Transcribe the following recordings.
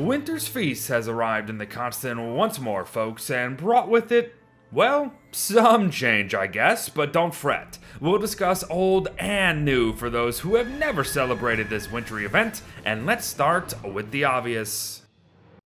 Winter's Feast has arrived in the continent once more, folks, and brought with it, well, some change, I guess, but don't fret. We'll discuss old and new for those who have never celebrated this wintry event, and let's start with the obvious.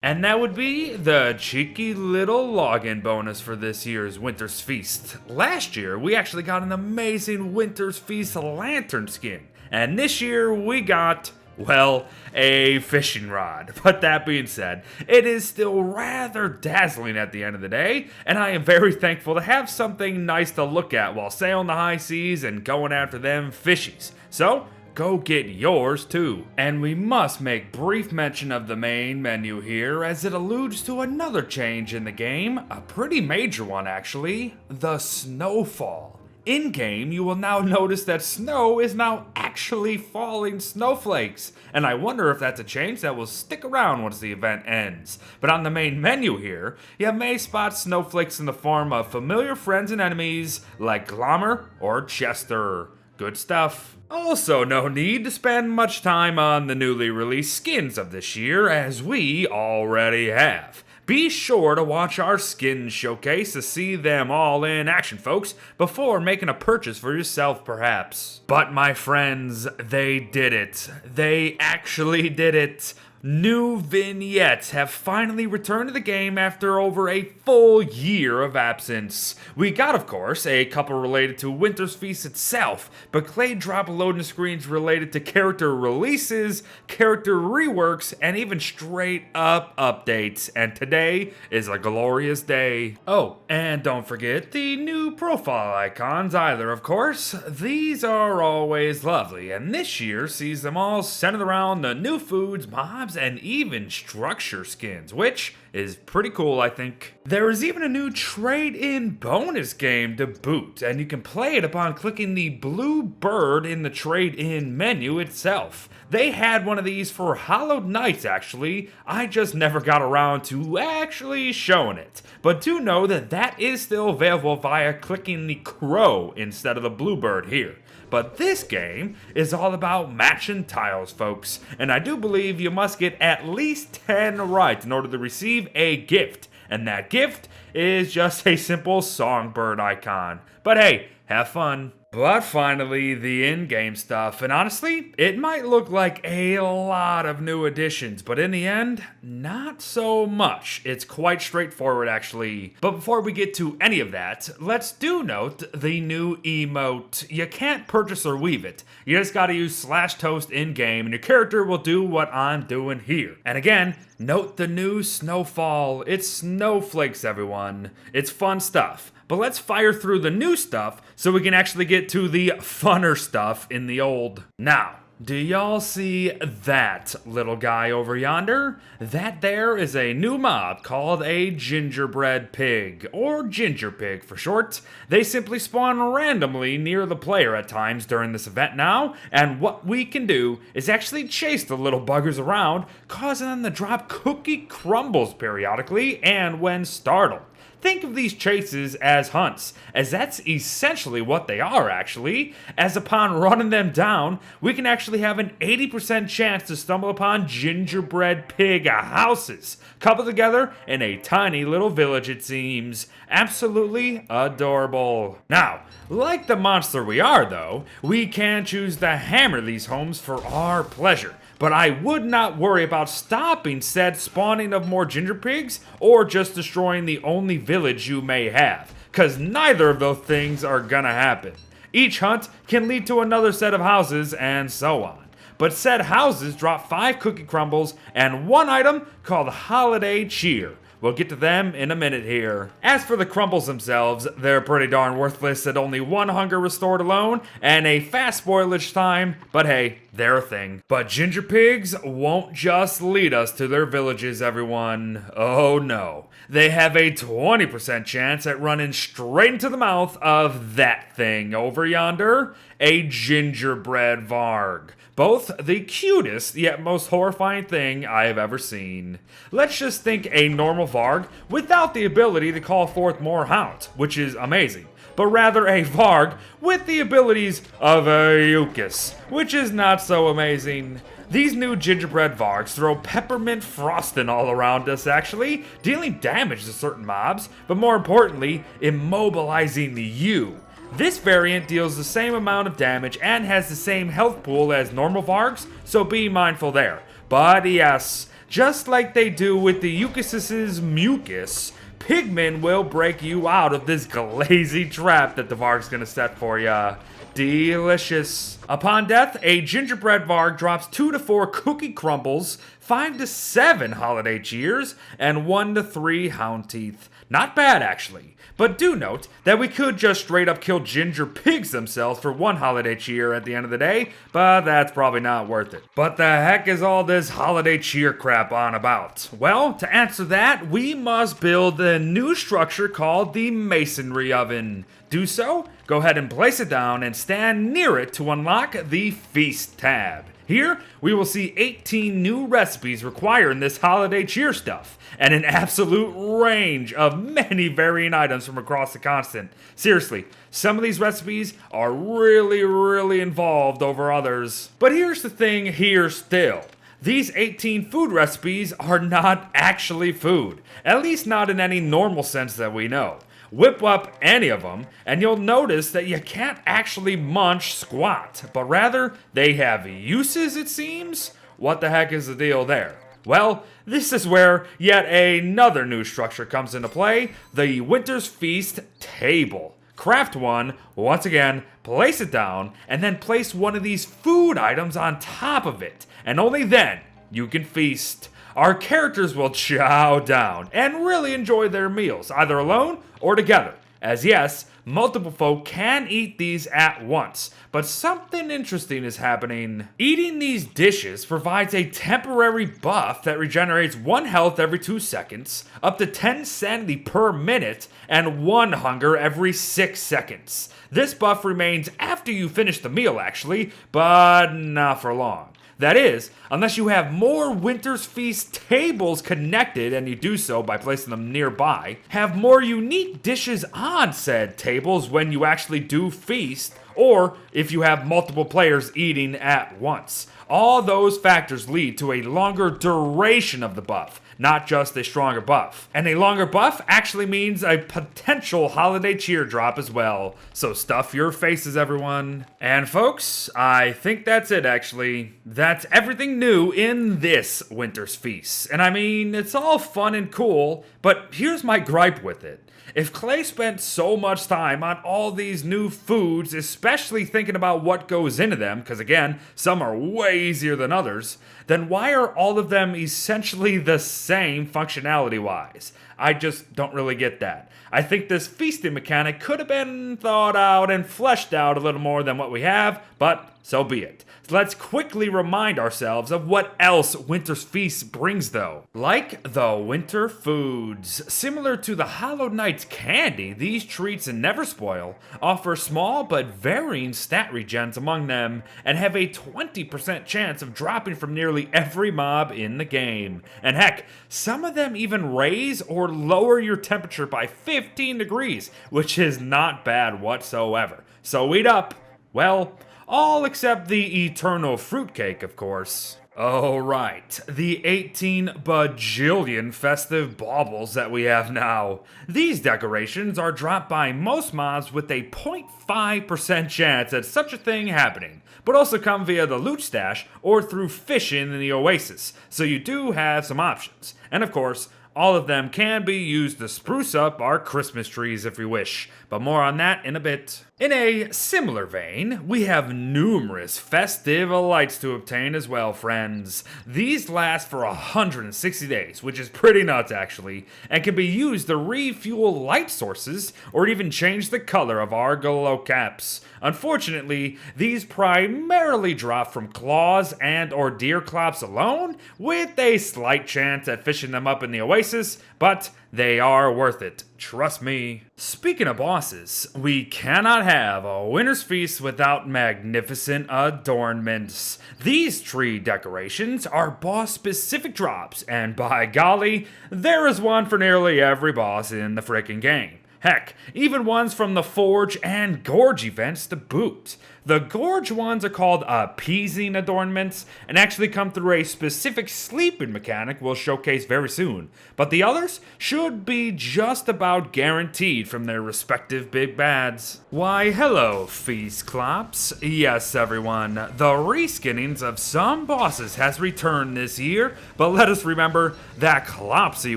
And that would be the cheeky little login bonus for this year's Winter's Feast. Last year, we actually got an amazing Winter's Feast lantern skin, and this year we got, well, a fishing rod. But that being said, it is still rather dazzling at the end of the day, and I am very thankful to have something nice to look at while sailing the high seas and going after them fishies. So, go get yours too. And we must make brief mention of the main menu here, as it alludes to another change in the game, a pretty major one actually, the snowfall. In-game, you will now notice that snow is now actually falling snowflakes, and I wonder if that's a change that will stick around once the event ends. But on the main menu here, you may spot snowflakes in the form of familiar friends and enemies like Glommer or Chester. Good stuff. Also, no need to spend much time on the newly released skins of this year, as we already have. Be sure to watch our skins showcase to see them all in action, folks, before making a purchase for yourself, perhaps. But my friends, they did it. They actually did it. New vignettes have finally returned to the game after over a full year of absence. We got, of course, a couple related to Winter's Feast itself, but Clay dropped loading screens related to character releases, character reworks, and even straight up updates. And today is a glorious day. Oh, and don't forget the new profile icons either, of course. These are always lovely, and this year sees them all centered around the new foods, mobs, and even structure skins, which is pretty cool, I think. There is even a new trade-in bonus game to boot, and you can play it upon clicking the blue bird in the trade-in menu itself. They had one of these for Hallowed Nights, actually. I just never got around to actually showing it. But do know that that is still available via clicking the crow instead of the blue bird here. But this game is all about matching tiles, folks, and I do believe you must get at least 10 right in order to receive a gift, and that gift is just a simple songbird icon. But hey, have fun. But finally, the in-game stuff, and honestly, it might look like a lot of new additions, but in the end, not so much. It's quite straightforward, actually. But before we get to any of that, let's do note the new emote. You can't purchase or weave it. You just gotta use /toast in-game, and your character will do what I'm doing here. And again, note the new snowfall. It's snowflakes, everyone. It's fun stuff. But let's fire through the new stuff so we can actually get to the funner stuff in the old. Now, do y'all see that little guy over yonder? That there is a new mob called a gingerbread pig, or ginger pig for short. They simply spawn randomly near the player at times during this event now, and what we can do is actually chase the little buggers around, causing them to drop cookie crumbles periodically and when startled. Think of these chases as hunts, as that's essentially what they are actually, as upon running them down, we can actually have an 80% chance to stumble upon gingerbread pig houses, coupled together in a tiny little village it seems. Absolutely adorable. Now, like the monster we are though, we can choose to hammer these homes for our pleasure. But I would not worry about stopping said spawning of more ginger pigs or just destroying the only village you may have, cause neither of those things are gonna happen. Each hunt can lead to another set of houses and so on. But said houses drop 5 cookie crumbles and one item called Holiday Cheer. We'll get to them in a minute here. As for the crumbles themselves, they're pretty darn worthless at only 1 hunger restored alone and a fast spoilage time, but hey, they're a thing. But ginger pigs won't just lead us to their villages, everyone. Oh no. They have a 20% chance at running straight into the mouth of that thing over yonder, a gingerbread varg. Both the cutest yet most horrifying thing I have ever seen. Let's just think a normal varg without the ability to call forth more hounds, which is amazing, but rather a varg with the abilities of a Eucus, which is not so amazing. These new gingerbread vargs throw peppermint frosting all around us actually, dealing damage to certain mobs, but more importantly, immobilizing you. This variant deals the same amount of damage and has the same health pool as normal vargs, so be mindful there. But yes, just like they do with the Eucus's mucus, Pigmen will break you out of this glazy trap that the Varg's gonna set for ya. Delicious. Upon death, a gingerbread Varg drops 2 to 4 cookie crumbles, 5 to 7 holiday cheers, and 1 to 3 hound teeth. Not bad, actually. But do note that we could just straight up kill ginger pigs themselves for 1 holiday cheer at the end of the day, but that's probably not worth it. But the heck is all this holiday cheer crap on about? Well, to answer that, we must build a new structure called the Masonry Oven. Do so, go ahead and place it down and stand near it to unlock the Feast tab. Here, we will see 18 new recipes requiring this holiday cheer stuff, and an absolute range of many varying items from across the continent. Seriously, some of these recipes are really involved over others. But here's the thing here still. These 18 food recipes are not actually food, at least not in any normal sense that we know. Whip up any of them, and you'll notice that you can't actually munch squat, but rather they have uses, it seems? What the heck is the deal there? Well, this is where yet another new structure comes into play, the Winter's Feast table. Craft one, once again, place it down, and then place one of these food items on top of it, and only then you can feast. Our characters will chow down and really enjoy their meals, either alone or together. As yes, multiple folk can eat these at once, but something interesting is happening. Eating these dishes provides a temporary buff that regenerates 1 health every 2 seconds, up to 10 sanity per minute, and 1 hunger every 6 seconds. This buff remains after you finish the meal actually, but not for long. That is, unless you have more Winter's Feast tables connected, and you do so by placing them nearby, have more unique dishes on said tables when you actually do feast, or if you have multiple players eating at once. All those factors lead to a longer duration of the buff, not just a stronger buff. And a longer buff actually means a potential holiday cheer drop as well. So stuff your faces, everyone. And folks, I think that's it actually. That's everything new in this Winter's Feast. And I mean, it's all fun and cool, but here's my gripe with it. If Clay spent so much time on all these new foods, especially thinking about what goes into them, because again, some are way easier than others, then why are all of them essentially the same functionality-wise? I just don't really get that. I think this feasting mechanic could have been thought out and fleshed out a little more than what we have, but so be it. Let's quickly remind ourselves of what else Winter's Feast brings though. Like the winter foods. Similar to the Hollow Knight's candy, these treats never spoil, offer small but varying stat regens among them, and have a 20% chance of dropping from nearly every mob in the game. And heck, some of them even raise or lower your temperature by 15 degrees, which is not bad whatsoever. So eat up. Well, all except the eternal fruitcake, of course. Oh, right. The 18 bajillion festive baubles that we have now. These decorations are dropped by most mobs with a 0.5% chance at such a thing happening, but also come via the loot stash or through fishing in the oasis, so you do have some options. And of course, all of them can be used to spruce up our Christmas trees if we wish, but more on that in a bit. In a similar vein, we have numerous festive lights to obtain as well, friends. These last for 160 days, which is pretty nuts actually, and can be used to refuel light sources or even change the color of our glow caps. Unfortunately, these primarily drop from claws and or deer clops alone, with a slight chance at fishing them up in the oasis, but they are worth it, trust me. Speaking of bosses, we cannot have a Winter's Feast without magnificent adornments. These tree decorations are boss-specific drops, and by golly, there is one for nearly every boss in the frickin' game. Heck, even ones from the Forge and Gorge events to boot. The Gorge ones are called appeasing adornments and actually come through a specific sleeping mechanic we'll showcase very soon, but the others should be just about guaranteed from their respective big bads. Why hello, Feast Clops. Yes everyone, the reskinnings of some bosses has returned this year, but let us remember that Clopsy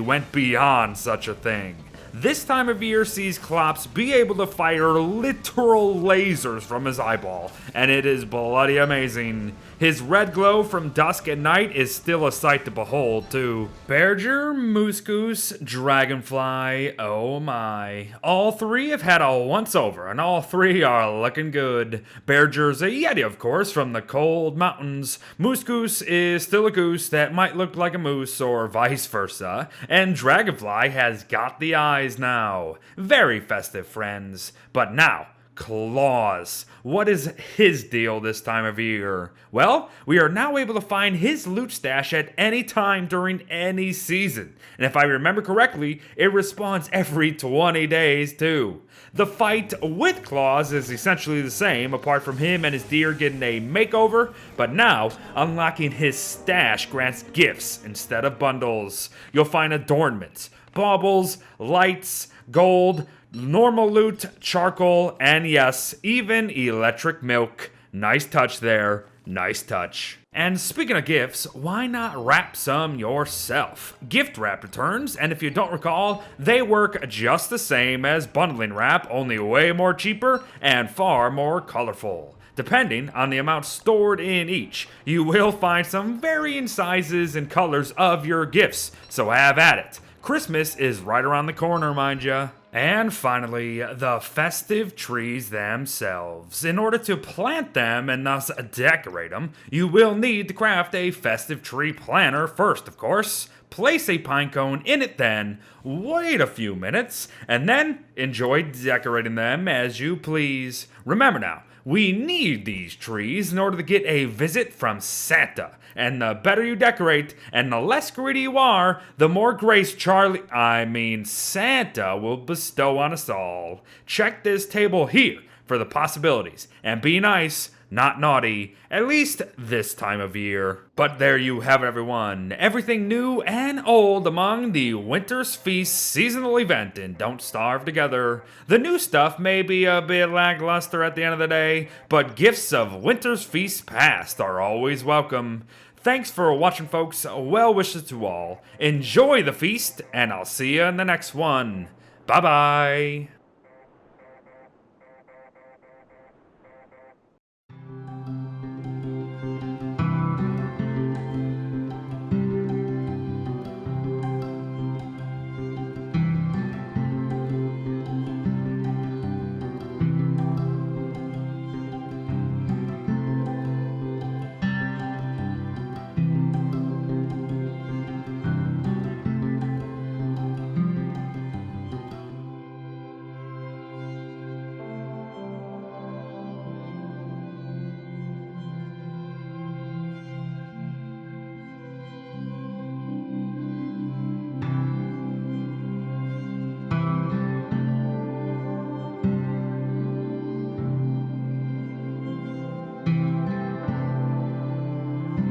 went beyond such a thing. This time of year sees Klops be able to fire literal lasers from his eyeball, and it is bloody amazing. His red glow from dusk and night is still a sight to behold, too. Berger, Moose Goose, Dragonfly, oh my. All three have had a once-over, and all three are looking good. Berger's a Yeti, of course, from the cold mountains. Moose Goose is still a goose that might look like a moose, or vice versa. And Dragonfly has got the eyes now. Very festive, friends. But now, Claws. What is his deal this time of year? Well, we are now able to find his loot stash at any time during any season. And if I remember correctly, it respawns every 20 days too. The fight with Claws is essentially the same, apart from him and his deer getting a makeover, but now, unlocking his stash grants gifts instead of bundles. You'll find adornments, baubles, lights, gold, normal loot, charcoal, and yes, even electric milk. Nice touch there, nice touch. And speaking of gifts, why not wrap some yourself? Gift wrap returns, and if you don't recall, they work just the same as bundling wrap, only way more cheaper and far more colorful. Depending on the amount stored in each, you will find some varying sizes and colors of your gifts, so have at it. Christmas is right around the corner, mind ya. And finally, the festive trees themselves. In order to plant them and thus decorate them, you will need to craft a festive tree planter first, of course. Place a pine cone in it then, wait a few minutes, and then enjoy decorating them as you please. Remember now, we need these trees in order to get a visit from Santa. And the better you decorate, and the less greedy you are, the more grace Santa will bestow on us all. Check this table here for the possibilities, and be nice, not naughty, at least this time of year. But there you have it, everyone. Everything new and old among the Winter's Feast seasonal event in Don't Starve Together. The new stuff may be a bit lackluster at the end of the day, but gifts of Winter's Feast past are always welcome. Thanks for watching, folks. Well wishes to all. Enjoy the feast, and I'll see you in the next one. Bye-bye.